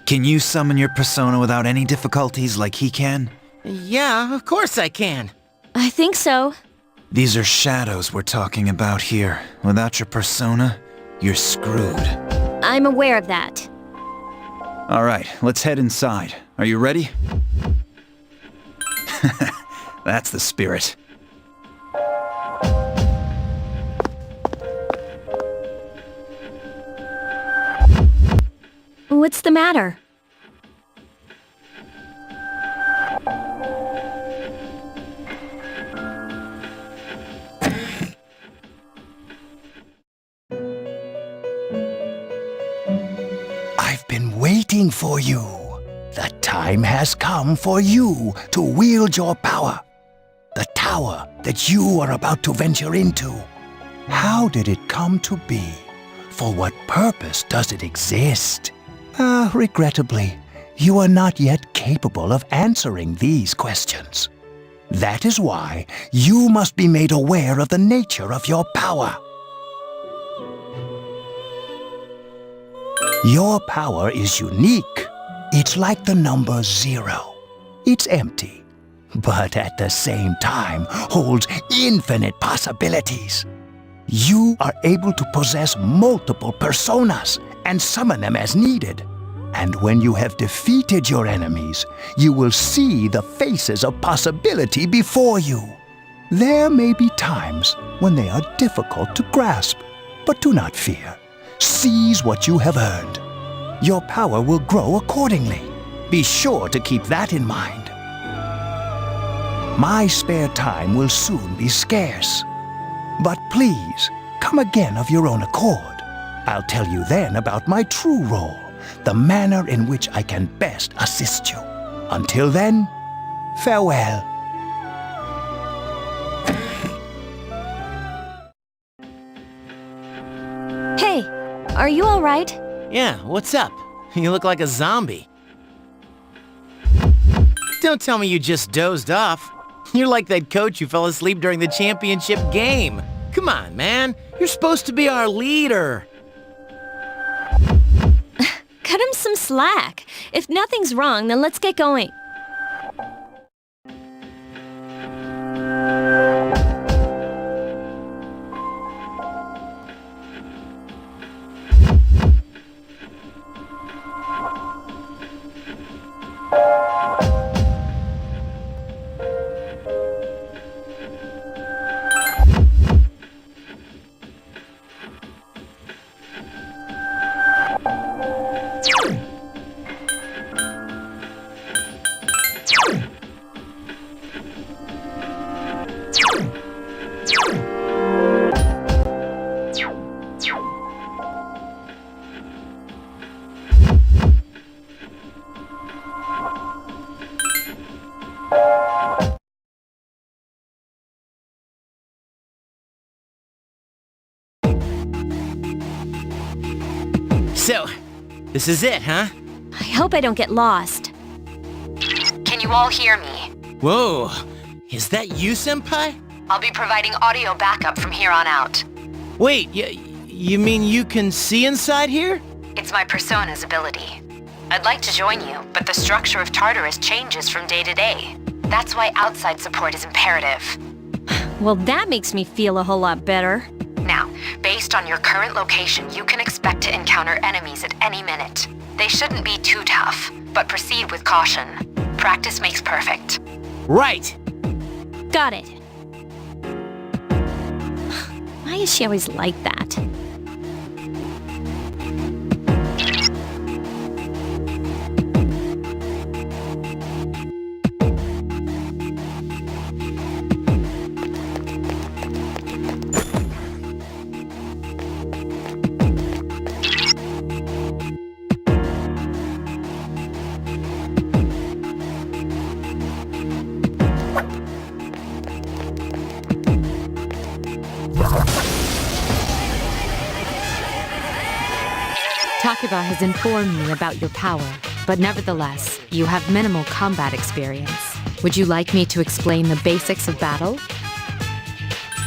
Can you summon your persona without any difficulties like he can? Yeah, of course I can. I think so. These are shadows we're talking about here. Without your persona, you're screwed. I'm aware of that. All right, let's head inside. Are you ready? That's the spirit. What's the matter? I've been waiting for you. The time has come for you to wield your power. The tower that you are about to venture into. How did it come to be? For what purpose does it exist? Regrettably, you are not yet capable of answering these questions. That is why you must be made aware of the nature of your power. Your power is unique. It's like the number 0. It's empty, but at the same time holds infinite possibilities. You are able to possess multiple personas and summon them as needed. And when you have defeated your enemies, you will see the faces of possibility before you. There may be times when they are difficult to grasp, but do not fear. Seize what you have earned. Your power will grow accordingly. Be sure to keep that in mind. My spare time will soon be scarce. But please, come again of your own accord. I'll tell you then about my true role, the manner in which I can best assist you. Until then, farewell. Hey, are you all right? Yeah, what's up? You look like a zombie. Don't tell me you just dozed off. You're like that coach who fell asleep during the championship game. Come on, man. You're supposed to be our leader. Cut him some slack. If nothing's wrong, then let's get going. So, this is it, huh? I hope I don't get lost. Can you all hear me? Whoa, is that you, Senpai? I'll be providing audio backup from here on out. Wait, you mean you can see inside here? It's my persona's ability. I'd like to join you, but the structure of Tartarus changes from day to day. That's why outside support is imperative. Well, that makes me feel a whole lot better. Now, based on your current location, you can expect to encounter enemies at any minute. They shouldn't be too tough, but proceed with caution. Practice makes perfect. Right. Got it. Why is she always like that? Takeba has informed me about your power, but nevertheless, you have minimal combat experience. Would you like me to explain the basics of battle?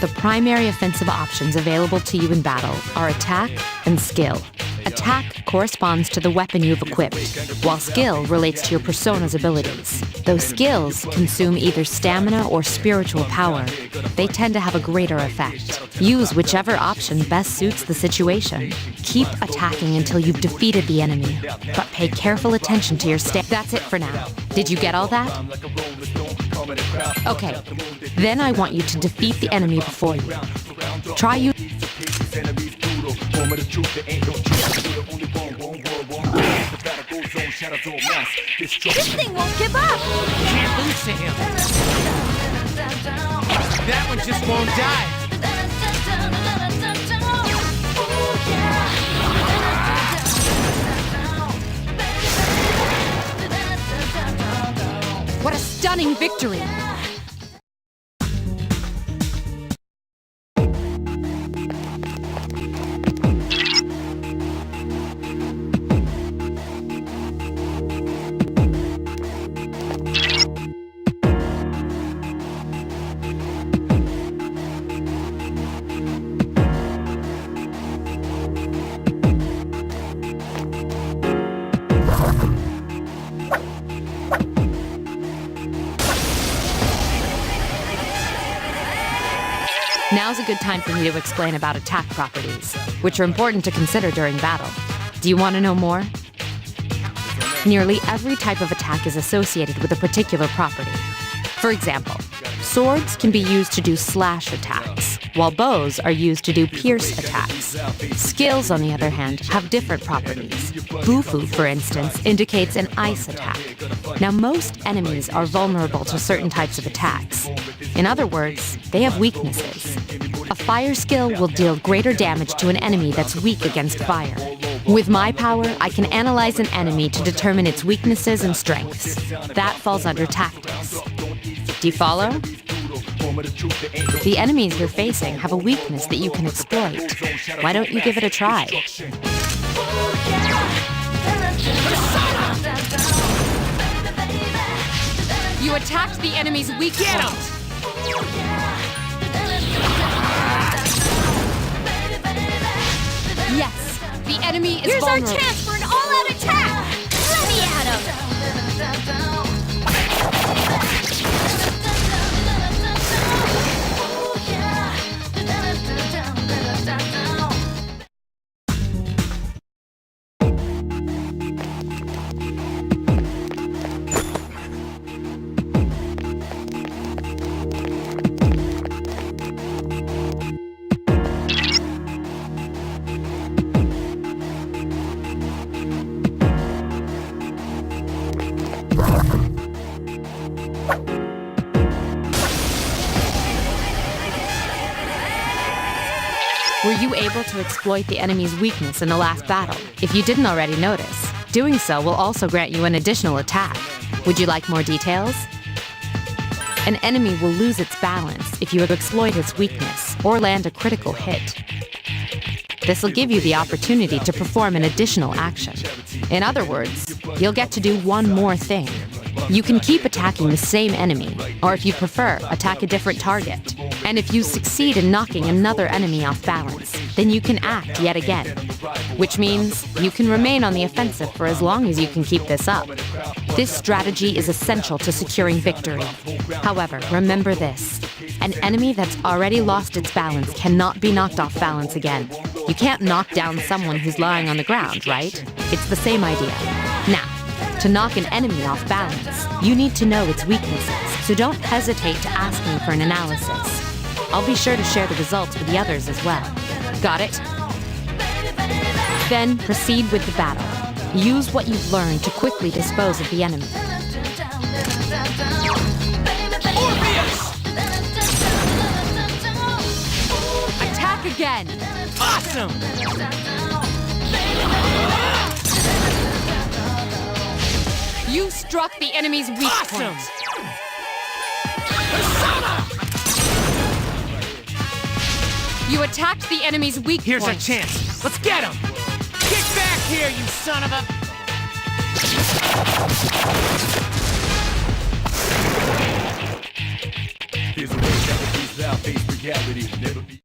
The primary offensive options available to you in battle are attack and skill. Attack corresponds to the weapon you've equipped, while skill relates to your persona's abilities. Those skills consume either stamina or spiritual power. They tend to have a greater effect. Use whichever option best suits the situation. Keep attacking until you've defeated the enemy, but pay careful attention to your stance. That's it for now. Did you get all that? Okay, then I want you to defeat the enemy before you. Try you. This thing won't give up! Can't lose to him. That one just won't die. What a stunning victory! Now's a good time for me to explain about attack properties, which are important to consider during battle. Do you want to know more? Nearly every type of attack is associated with a particular property. For example, swords can be used to do slash attacks, while bows are used to do pierce attacks. Skills, on the other hand, have different properties. Bufu, for instance, indicates an ice attack. Now, most enemies are vulnerable to certain types of attacks. In other words, they have weaknesses. A fire skill will deal greater damage to an enemy that's weak against fire. With my power, I can analyze an enemy to determine its weaknesses and strengths. That falls under tactics. Do you follow? The enemies you're facing have a weakness that you can exploit. Why don't you give it a try? You attacked the enemy's weak point. Yes, the enemy is Here's vulnerable. our chance for an all-out attack! Let me at him! Were you able to exploit the enemy's weakness in the last battle? If you didn't already notice, doing so will also grant you an additional attack. Would you like more details? An enemy will lose its balance if you exploit its weakness or land a critical hit. This will give you the opportunity to perform an additional action. In other words, you'll get to do one more thing. You can keep attacking the same enemy, or if you prefer, attack a different target. And if you succeed in knocking another enemy off balance, then you can act yet again. Which means you can remain on the offensive for as long as you can keep this up. This strategy is essential to securing victory. However, remember this. An enemy that's already lost its balance cannot be knocked off balance again. You can't knock down someone who's lying on the ground, right? It's the same idea. Now, to knock an enemy off balance, you need to know its weaknesses, so don't hesitate to ask me for an analysis. I'll be sure to share the results with the others as well. Got it? Then proceed with the battle. Use what you've learned to quickly dispose of the enemy. Attack again! Awesome! You struck the enemy's weak Awesome! point. You attacked the enemy's weak Here's point. our chance. Let's get him! Get back here, you son of a... There's a way never be loud, face reality, never be.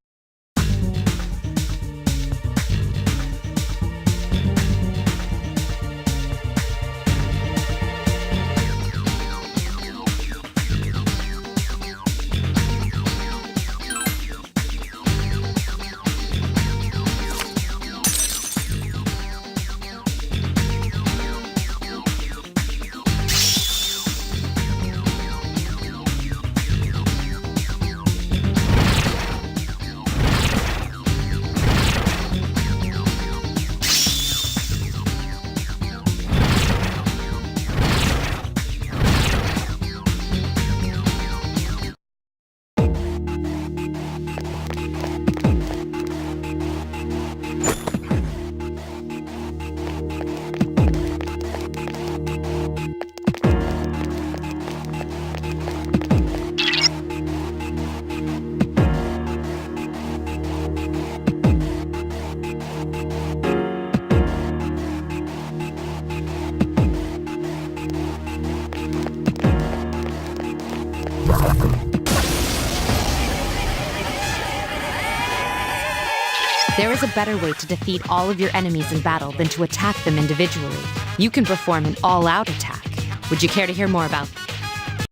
There is a better way to defeat all of your enemies in battle than to attack them individually. You can perform an all-out attack. Would you care to hear more about